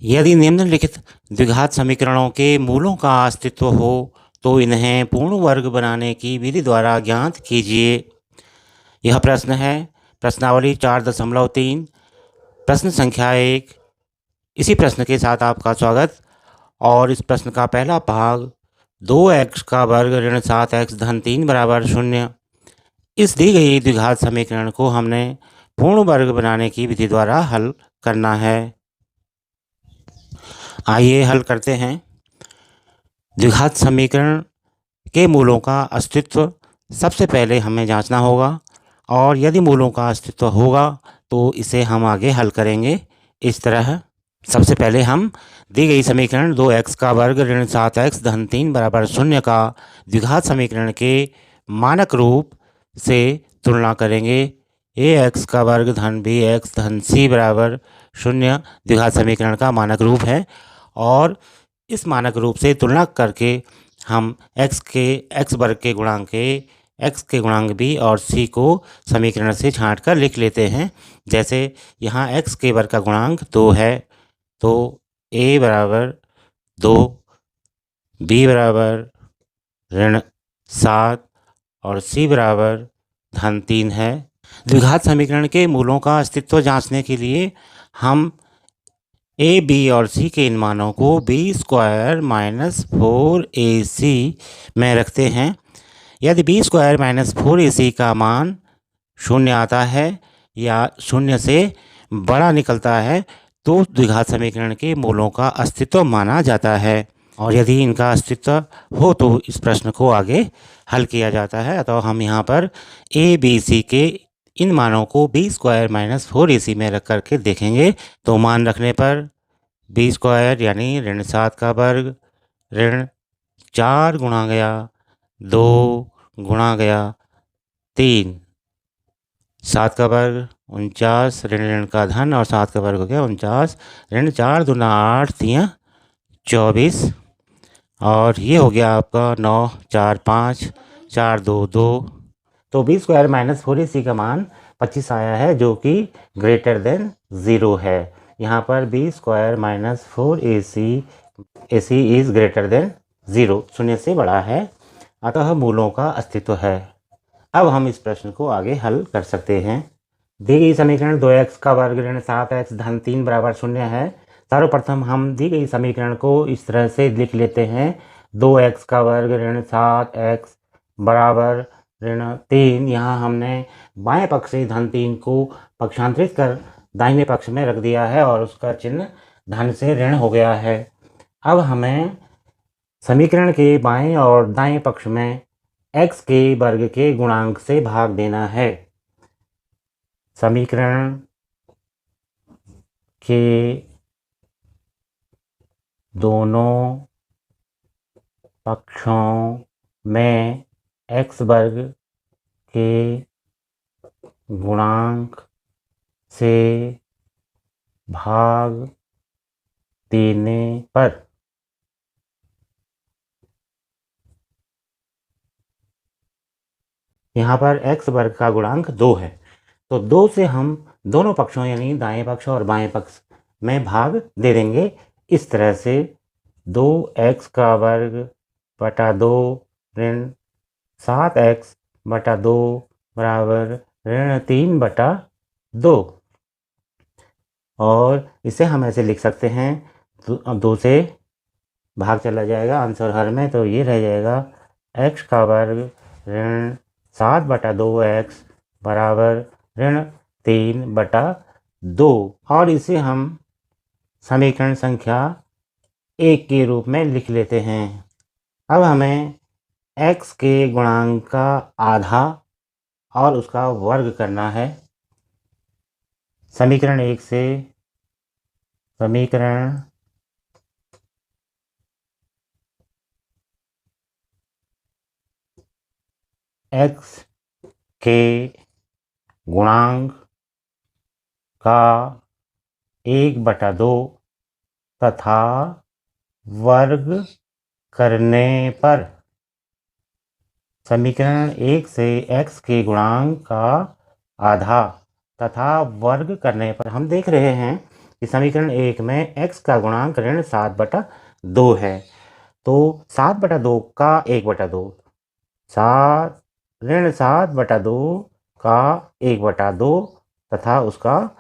यदि निम्नलिखित द्विघात समीकरणों के मूलों का अस्तित्व हो तो इन्हें पूर्ण वर्ग बनाने की विधि द्वारा ज्ञात कीजिए। यह प्रश्न है प्रश्नावली 4.3 प्रश्न संख्या 1। इसी प्रश्न के साथ आपका स्वागत। और इस प्रश्न का पहला भाग 2x का वर्ग ऋण 7x धन 3 बराबर 0। इस दी गई द्विघात समीकरण को हमने पूर्ण वर्ग बनाने की विधि द्वारा हल करना है। आइए हल करते हैं। द्विघात समीकरण के मूलों का अस्तित्व सबसे पहले हमें जांचना होगा, और यदि मूलों का अस्तित्व होगा तो इसे हम आगे हल करेंगे इस तरह। सबसे पहले हम दी गई समीकरण 2x का वर्ग ऋण 7x धन 3 बराबर 0 का द्विघात समीकरण के मानक रूप से तुलना करेंगे। ax का वर्ग धन bx धन c बराबर 0 द्विघात समीकरण का मानक रूप है, और इस मानक रूप से तुलना करके हम x वर्ग के गुणांक x के गुणांक b और c को समीकरण से छांट कर लिख लेते हैं। जैसे यहाँ x के वर्ग का गुणांक 2 है, तो a बराबर 2, b बराबर ऋण 7 और c बराबर धन 3 है। द्विघात समीकरण के मूलों का अस्तित्व जांचने के लिए हम a, b और c के इन मानों को b² माइनस 4ac में रखते हैं। यदि b² माइनस 4ac का मान 0 आता है या 0 से बड़ा निकलता है तो द्विघात समीकरण के मूलों का अस्तित्व माना जाता है, और यदि इनका अस्तित्व हो तो इस प्रश्न को आगे हल किया जाता है। तो हम यहाँ पर a, b, c के इन मानों को b² माइनस 4ac में रख करके देखेंगे। तो मान रखने पर b² यानी ऋण 7 का वर्ग ऋण 4 गुणा गया 2 गुणा गया 3, 7 का वर्ग 49 ऋण ऋण का धन और 7 का वर्ग हो गया 49, ऋण 4 दूना 8 3 24, और ये हो गया आपका 9 4 5 4 2 2। तो b² माइनस 4ac का मान 25 आया है, जो कि ग्रेटर देन 0 है। यहाँ पर b² minus 4ac is greater than 0, 0 से बड़ा है, अतः मूलों का अस्तित्व है। अब हम इस प्रश्न को आगे हल कर सकते हैं। दी गई समीकरण 2x का वर्ग ऋण 7x धन 3 बराबर 0 है। सर्वप्रथम हम दी गई समीकरण को इस तरह से लिख लेते हैं। 2x का वर्ग ऋण 7x बराबर ऋण 3। यहाँ हमने बाएं पक्ष से धन 3 को पक्षांतरित कर दाहिने पक्ष में रख दिया है और उसका चिन्ह धन से ऋण हो गया है। अब हमें समीकरण के बाएं और दाएं पक्ष में x के वर्ग के गुणांक से भाग देना है। समीकरण के दोनों पक्षों में x वर्ग के गुणांक से भाग देने पर यहाँ पर x वर्ग का गुणांक 2 है, तो 2 से हम दोनों पक्षों यानी दाएं पक्ष और बाएं पक्ष में भाग दे देंगे इस तरह से। 2x का वर्ग बटा 2 ऋण 7x बटा 2 बराबर ऋण 3 बटा 2, और इसे हम ऐसे लिख सकते हैं। 2 से भाग चला जाएगा आंसर हर में, तो ये रह जाएगा x का वर्ग ऋण 7 बटा 2x बराबर ऋण 3 बटा 2, और इसे हम समीकरण संख्या 1 के रूप में लिख लेते हैं। अब हमें x के गुणांक का आधा और उसका वर्ग करना है। समीकरण 1 से समीकरण x के गुणांक का 1/2 तथा वर्ग करने पर समीकरण 1 से x के गुणांक का आधा तथा वर्ग करने पर हम देख रहे हैं कि समीकरण 1 में x का गुणांक ऋण 7/2 है। तो 7/2 का 1/2, ऋण 7/2 का 1/2 तथा उसका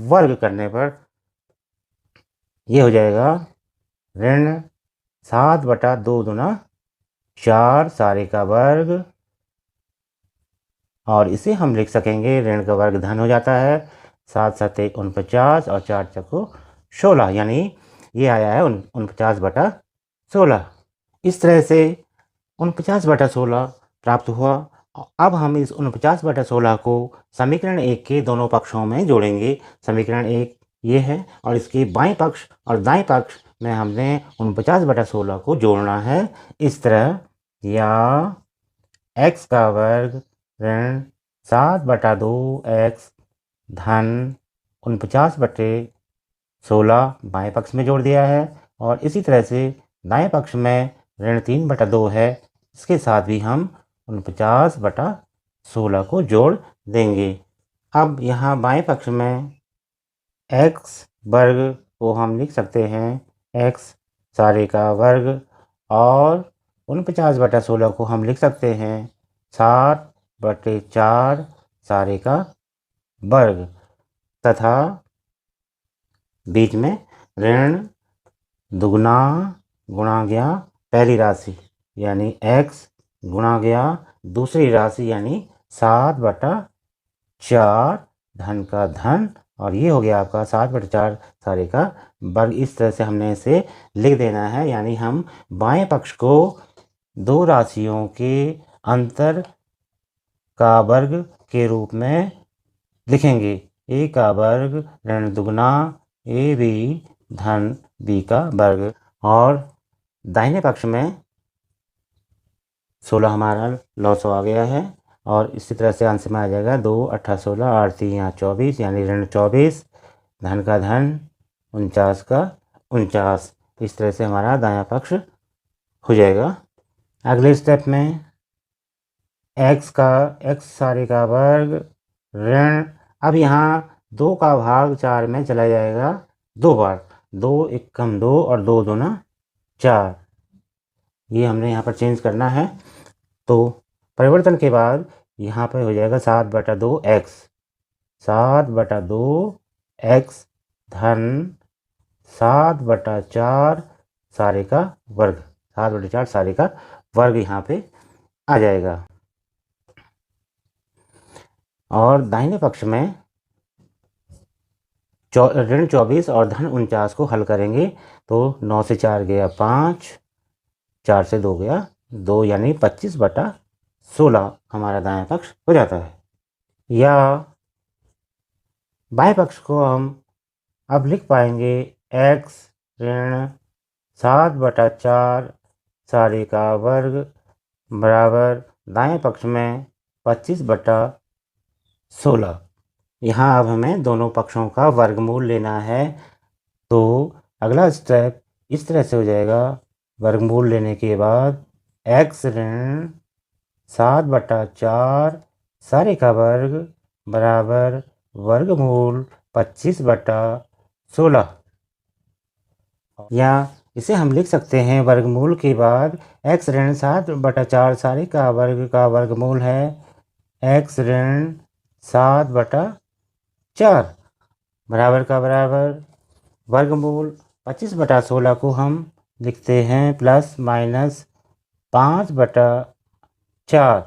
वर्ग करने पर ये हो जाएगा ऋण 7/2 दूना 4 सारे का वर्ग, और इसे हम लिख सकेंगे ऋण का वर्ग धन हो जाता है, 7 7 49 और 4 चक्को 16, यानी ये आया है 49/16। इस तरह से 49/16 प्राप्त हुआ। अब हम इस 49/16 को समीकरण 1 के दोनों पक्षों में जोड़ेंगे। समीकरण 1 ये है और इसके बाएं पक्ष और दाएं पक्ष में हमने 49/16 को जोड़ना है। इस तरह या x का वर्ग ऋण 7/2 x धन 49/16 बाएं पक्ष में जोड़ दिया है, और इसी तरह से दाएं पक्ष में ऋण 3/2 है, इसके साथ भी हम 49/16 को जोड़ देंगे। अब यहाँ बाएं पक्ष में x वर्ग को हम लिख सकते हैं x सारे का वर्ग, और 49/16 को हम लिख सकते हैं 7/4 सारे का वर्ग, तथा बीच में ऋण दुगना गुणा गया पहली राशि यानी x गुणा गया दूसरी राशि यानी 7/4 धन का धन, और ये हो गया आपका 7/4 सारे का वर्ग। इस तरह से हमने इसे लिख देना है, यानी हम बाएं पक्ष को दो राशियों के अंतर का वर्ग के रूप में लिखेंगे। a का वर्ग ऋण दुगना ab धन b का वर्ग, और दाहिने पक्ष में 16 हमारा लॉस आ गया है, और इसी तरह से अंश में आ जाएगा 2 8 16 8 3 24, यानी ऋण 24 धन का धन 49 का 49। इस तरह से हमारा दायां पक्ष हो जाएगा। अगले स्टेप में x सारे का वर्ग ऋण, अब यहाँ 2 का भाग 4 में चला जाएगा 2 बार, 2 एकम 2 और 2 दूना 4, ये हमने यहाँ पर चेंज करना है। तो परिवर्तन के बाद यहाँ पर हो जाएगा 7/2 x, 7/2 x धन 7/4 सारे का वर्ग, 7/4 सारे का वर्ग यहाँ पे आ जाएगा। और दाहिने पक्ष में ऋण 24 और धन 49 को हल करेंगे, तो 9 से 4 गया 5, 4 से 2 गया 2, यानी 25/16 हमारा दायां पक्ष हो जाता है। या बाएं पक्ष को हम अब लिख पाएंगे x ऋण 7/4 सारे का वर्ग बराबर दाएं पक्ष में 25/16। यहाँ अब हमें दोनों पक्षों का वर्गमूल लेना है। तो अगला स्टेप इस तरह से हो जाएगा, वर्गमूल लेने के बाद x ऋण 7/4 सारे का वर्ग बराबर वर्गमूल 25/16, या इसे हम लिख सकते हैं वर्गमूल के बाद x ऋण 7/4 सारे का वर्गमूल है x ऋण 7/4 बराबर का बराबर वर्गमूल 25/16 को हम लिखते हैं प्लस माइनस 5/4,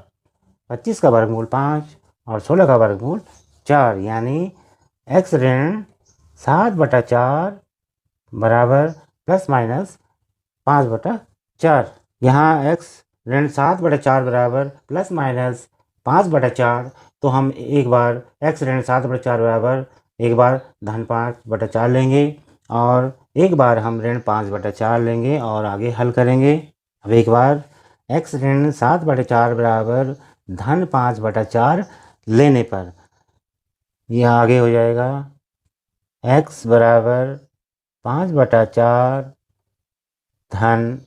25 का वर्गमूल 5 और 16 का वर्गमूल 4, यानी x ऋण 7/4 बराबर प्लस माइनस 5/4। यहाँ x ऋण 7/4 बराबर प्लस माइनस 5/4, तो हम एक बार x ऋण 7/4 बराबर एक बार धन 5/4 लेंगे, और एक बार हम ऋण 5/4 लेंगे और आगे हल करेंगे। अब एक बार x ऋण 7/4 बराबर धन 5/4 लेने पर यह आगे हो जाएगा x बराबर 5/4 धन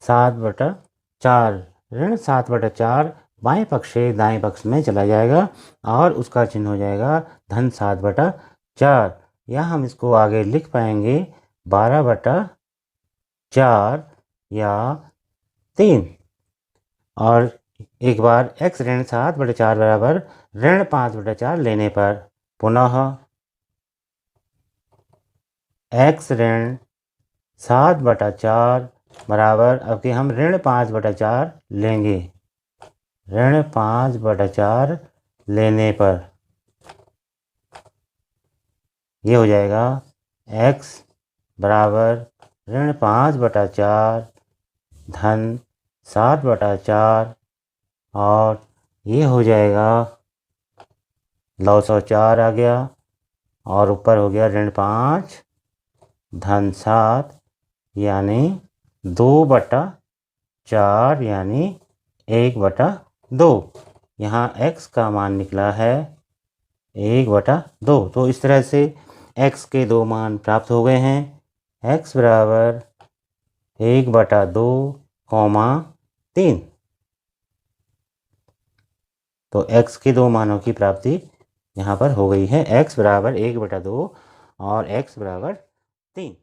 7/4, ऋण 7/4 बाएं पक्ष से दाएं पक्ष में चला जाएगा और उसका चिन्ह हो जाएगा धन 7/4। या हम इसको आगे लिख पाएंगे 12/4 या 3। और एक बार x ऋण 7/4 बराबर ऋण 5/4 लेने पर पुनः x ऋण 7/4 बराबर, अब कि हम ऋण 5/4 लेंगे। ऋण 5/4 लेने पर ये हो जाएगा x बराबर ऋण 5/4 धन 7/4 और ये हो जाएगा 904 आ गया और ऊपर हो गया ऋण 5 धन 7 यानी 2/4 यानी 1/2। यहाँ x का मान निकला है 1/2। तो इस तरह से x के दो मान प्राप्त हो गए हैं। x बराबर 1/2, 3। तो x के दो मानों की प्राप्ति यहाँ पर हो गई है। x बराबर 1/2 और x बराबर 3।